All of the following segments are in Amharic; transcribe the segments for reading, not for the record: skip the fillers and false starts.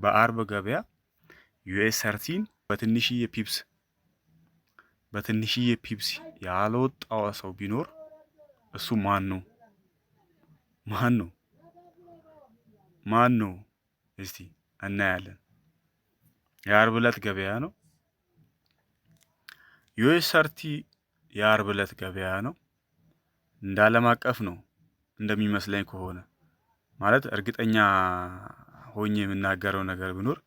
በአርብ ገበያ ዩኤስ 13 በትንሽዬ ፒፕስ ያልወጣው ሰው ቢኖር እሱ ማን ነው? ማን ነው? እስቲ እናያለን። የአርብ ዕለት ገበያ ነው። ዩኤስ 30 የአርብ ዕለት ገበያ ነው። እንደ ዓለም አቀፍ ነው እንደሚመስለኝ ከሆነ ማለት እርግጠኛ ሆኜ የምናገረው ነገር ቢኖር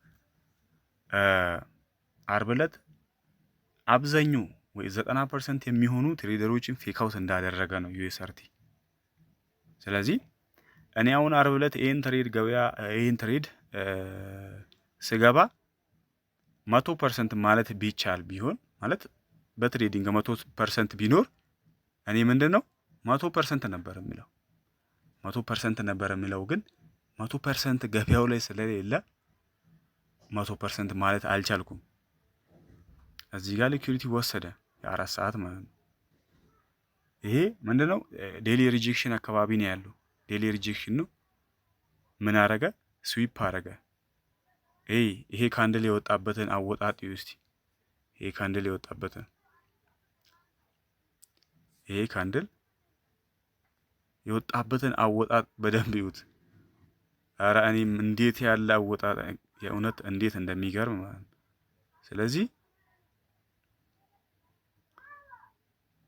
አርብ ዕለት አብዛኛው ወይ 90% የሚሆኑ ትሬደሮችን ፌክ አውት እንዳደረገ ነው ዩኤስ 30። ስለዚህ እኔ አሁን አርብ ዕለት ይሄን ትሬድ ስገባ 100% ማለት ቢቻል ቢሆን ማለት በትሬዲንግ 100% ቢኖር እኔ ምንድነው 100% ነበር የሚለው 100% ነበር የሚለው ግን 100% ገበያው ላይ ስለሌለ 100% ማለት አልቻልኩም። እዚህ ጋር ሊኩዊዲቲ ወሰደ የ4 ሰዓት ማለት ነው። ይሄ ምንድነው ዴሊ ሪጀክሽን አካባቢ ነው ያለው። ዴሊ ሪጀክሽን ነው። ምን አረገ? ስዊፕ አረገ። ይሄ ካንድል የወጣበትን አወጣጥ እስቲ ይሄ ካንድል የወጣበትን አወጣጥ በደንብ ይዩት። ኧረ እኔም እንዴት ያለ አወጣጥ የእውነት እንዴት እንደሚገርም ማለት ነው። ስለዚህ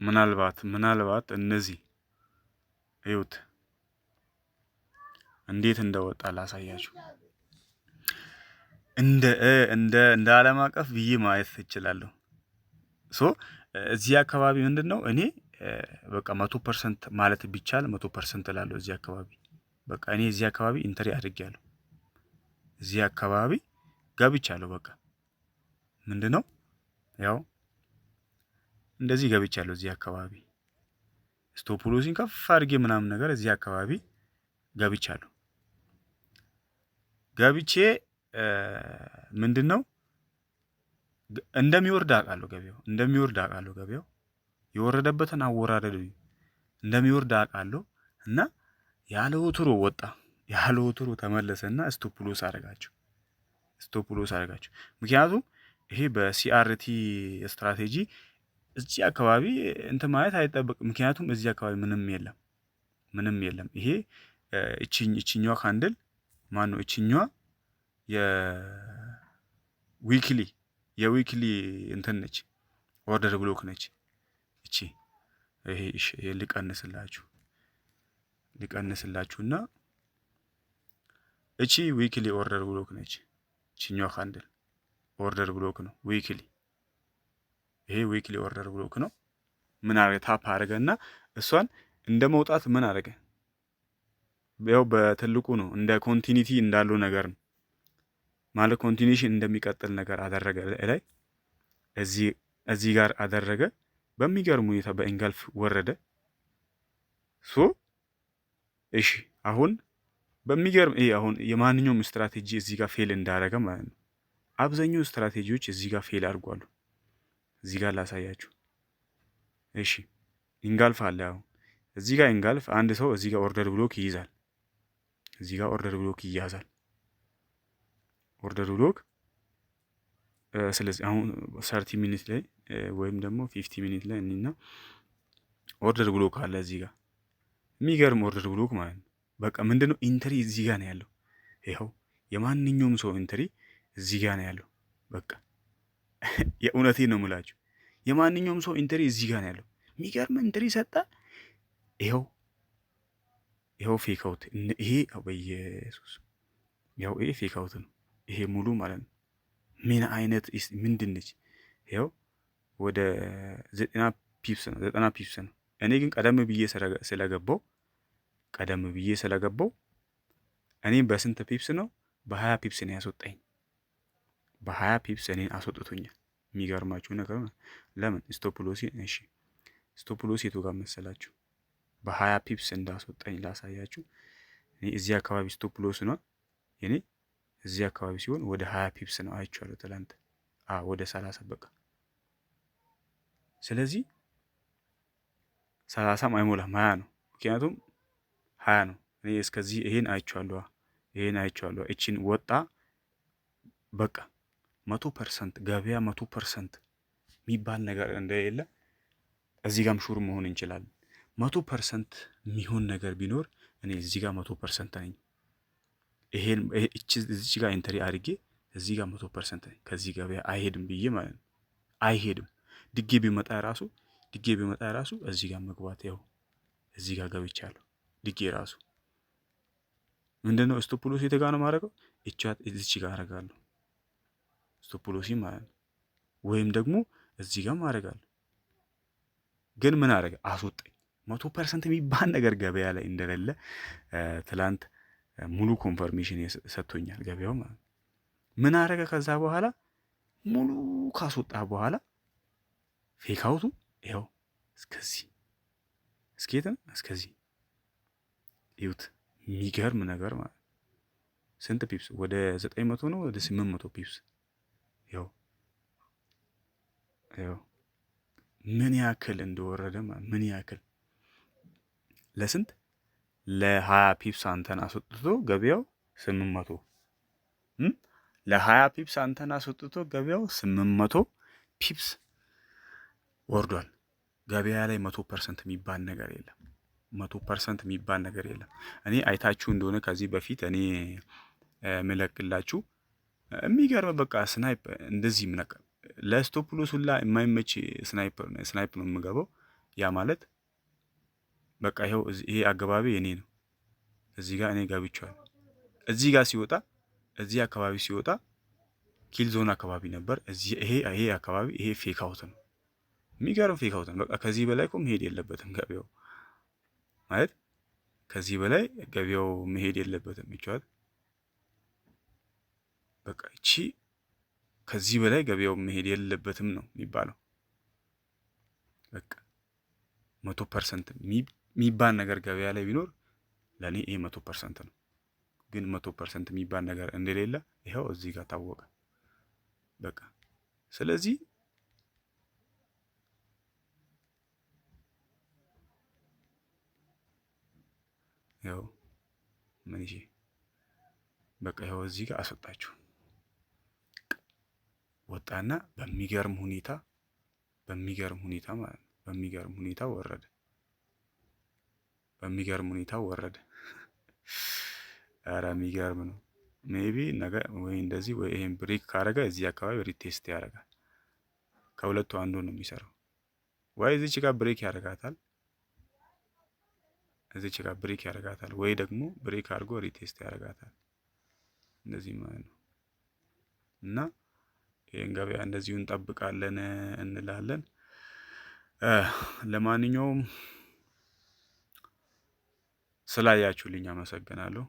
ምናልባት እነዚህ እዩት እንዴት እንደወጣ ላሳያችሁ። እንደ ዓለም አቀፍ ብዬ ማየት እችላለሁ። እዚህ አካባቢ ምንድነው እኔ በቃ 100% ማለት ቢቻል 100% እላለሁ። እዚህ አካባቢ በቃ እኔ እዚህ አካባቢ ኢንተሪ አድርጌያለሁ። እዚህ አካባቢ ገብቻለሁ። በቃ ምንድነው ያው እንደዚህ ገብቻለሁ። እዚህ አካባቢ ስቶፕ ሎሲን ከፍ አድርጌ ምናምን ነገር እዚህ አካባቢ ገብቻለሁ። ገብቼ ምንድነው እንደሚወርድ አውቃለሁ። ገበያው የወረደበትን አወራረድ እንደሚወርድ አውቃለሁ። እና ያለ ወትሮ ወጣ፣ ያለ ወትሮ ተመለሰና ስቶፕ ሎስ አደረጋቸው። ምክንያቱም ይሄ በሲአርቲ ስትራቴጂ እዚህ አካባቢ እንትን ማለት አይጠበቅም። ምክንያቱም እዚህ አካባቢ ምንም የለም። ይሄ እቺኛዋ ካንድል ማን ነው? እቺኛዋ የዊክሊ እንትን ነች፣ ኦርደር ብሎክ ነች። ይሄ ሊቀንስላችሁና እቺ ዊክሊ ኦርደር ብሎክ ነች። እቺኛዋ ካንድል ኦርደር ብሎክ ነው ዊክሊ። ይሄ ዊክሊ ኦርደር ብሎክ ነው። ምን አረገ? ታፕ አረገና እሷን እንደ መውጣት ምን አረገ? ያው በትልቁ ነው እንደ ኮንቲኒቲ እንዳለው ነገር ነው ማለት ኮንቲኒሽን እንደሚቀጥል ነገር አደረገ። ላይ እዚህ ጋር አደረገ። በሚገርም ሁኔታ በኢንጋልፍ ወረደ። እሺ አሁን በሚገርም አሁን የማንኛውም ስትራቴጂ እዚህ ጋር ፌል እንዳረገ ማለት ነው። አብዛኛው ስትራቴጂዎች እዚህ ጋር ፌል አድርጓሉ። እዚህ ጋር ላሳያችሁ። እሺ ኢንጋልፍ አለ። አሁን እዚህ ጋር ኢንጋልፍ አንድ ሰው እዚህ ጋር ኦርደር ብሎክ ይይዛል። ኦርደር ብሎክ ስለዚህ አሁን 30 ሚኒት ላይ ወይም ደግሞ 50 ሚኒት ላይ እና ኦርደር ብሎክ አለ እዚህ ጋር የሚገርም ኦርደር ብሎክ ማለት ነው። በቃ ምንድነው ኢንትሪ እዚህ ጋር ነው ያለው። ይኸው የማንኛውም ሰው ኢንትሪ እዚህ ጋር ነው ያለው። በቃ የእውነቴን ነው የምላችሁ። የማንኛውም ሰው ኢንትሪ እዚህ ጋር ነው ያለው። የሚገርም ኢንትሪ ሰጠ። ይኸው ፌክ አውት። ይሄ በኢየሱስ ይሄ ፌክ አውት ነው። ይሄ ሙሉ ማለት ነው። ምን አይነት ምንድን ነች? ይኸው ወደ 90 ፒፕስ ነው። እኔ ግን ቀደም ብዬ ስለገባው እኔም በስንት ፒፕስ ነው? በ20 ፒፕስ ነው ያስወጣኝ። በ20 ፒፕስ እኔን አስወጥቶኛል። የሚገርማችሁ ነገር ለምን ስቶፕ ሎሲ የቱ ጋር መሰላችሁ? በ20 ፒፕስ እንዳስወጣኝ ላሳያችሁ። እኔ እዚህ አካባቢ ስቶፕ ሎስ ነው እኔ እዚህ አካባቢ ሲሆን ወደ 20 ፒፕስ ነው አይቻለሁ ትላንት። ወደ 30 በቃ። ስለዚህ 30 አይሞላም 20 ነው። ምክንያቱም 20 ነው። እኔ እስከዚህ ይሄን አይቻለሁ። እቺን ወጣ በቃ 100% ገበያ 100% የሚባል ነገር እንደሌለ እዚህ ጋርም ሹር መሆን እንችላለን። 100% የሚሆን ነገር ቢኖር እኔ እዚህ ጋር 100% ነኝ። ይሄን እዚህ ጋር ኢንተሪ አድርጌ እዚህ ጋር 100% ነኝ። ከዚህ ገበያ አይሄድም ብዬ ማለት ነው። አይሄድም ድጌ ቢመጣ ራሱ እዚህ ጋር መግባት ያው እዚህ ጋር ገብቻለሁ። ድጌ ራሱ ምንድነው ስቶፕ ሎስ የት ጋር ነው ማድረገው? እዚች ጋር አደርጋለሁ ስቶፕ ሎሲ ማለት ነው። ወይም ደግሞ እዚህ ጋር ማድረጋለሁ። ግን ምን አደረገ? አስወጣኝ። 100% የሚባል ነገር ገበያ ላይ እንደሌለ ትላንት ሙሉ ኮንፈርሜሽን ሰጥቶኛል ገበያው ማለት ነው። ምን አደረገ? ከዛ በኋላ ሙሉ ካስወጣ በኋላ ፌክ አውቱ ይኸው እስከዚህ እስኬት እስከዚህ ይዩት። የሚገርም ነገር ማለት ስንት ፒፕስ? ወደ 900 ነው ወደ 800 ፒፕስ። ይኸው ምን ያክል እንደወረደ ምን ያክል ለስንት ለ20 ፒፕስ አንተን አስወጥቶ ገበያው 800 ለ20 ፒፕስ አንተን አስወጥቶ ገበያው 800 ፒፕስ ወርዷል። ገበያ ላይ 100% የሚባል ነገር የለም። 100% የሚባል ነገር የለም። እኔ አይታችሁ እንደሆነ ከዚህ በፊት እኔ ምለቅላችሁ የሚገርም በቃ ስናይፕ እንደዚህ ምነቀ ለስቶፕ ሎስ ሁላ የማይመች ስናይፕ ነው የምገባው። ያ ማለት በቃ ይሄው ይሄ አገባቢ የኔ ነው። እዚህ ጋር እኔ ገብቻለሁ። እዚህ ጋር ሲወጣ እዚህ አካባቢ ሲወጣ ኪል ዞን አካባቢ ነበር። ይሄ አካባቢ ይሄ ፌክ አውት ነው። የሚገርም ፌክ አውት ነው። በቃ ከዚህ በላይ እኮ መሄድ የለበትም ገበያው ማለት ከዚህ በላይ ገበያው መሄድ የለበትም። ይቻላል በቃ እቺ ከዚህ በላይ ገበያው መሄድ የለበትም ነው የሚባለው። በቃ 100% የሚባል ነገር ገበያ ላይ ቢኖር ለኔ ይሄ 100% ነው። ግን 100% የሚባል ነገር እንደሌለ ይኸው እዚህ ጋር ታወቀ። በቃ ስለዚህ ያው ምን ይሄ በቃ ይኸው እዚህ ጋር አስወጣችሁ ወጣና በሚገርም ሁኔታ ማለት ነው በሚገርም ሁኔታ ወረደ። ኧረ የሚገርም ነው። ሜቢ ነገ ወይ እንደዚህ ወይ ይሄን ብሬክ ካረገ እዚህ አካባቢ ሪቴስት ያደርጋል። ከሁለቱ አንዱ ነው የሚሰራው። ወይ እዚች ጋር ብሬክ ያደርጋታል ወይ ደግሞ ብሬክ አድርጎ ሪቴስት ያደርጋታል። እንደዚህ ማለት ነው። እና ይሄን ገበያ እንደዚሁ እንጠብቃለን እንላለን። ለማንኛውም ስላያችሁልኝ አመሰግናለሁ።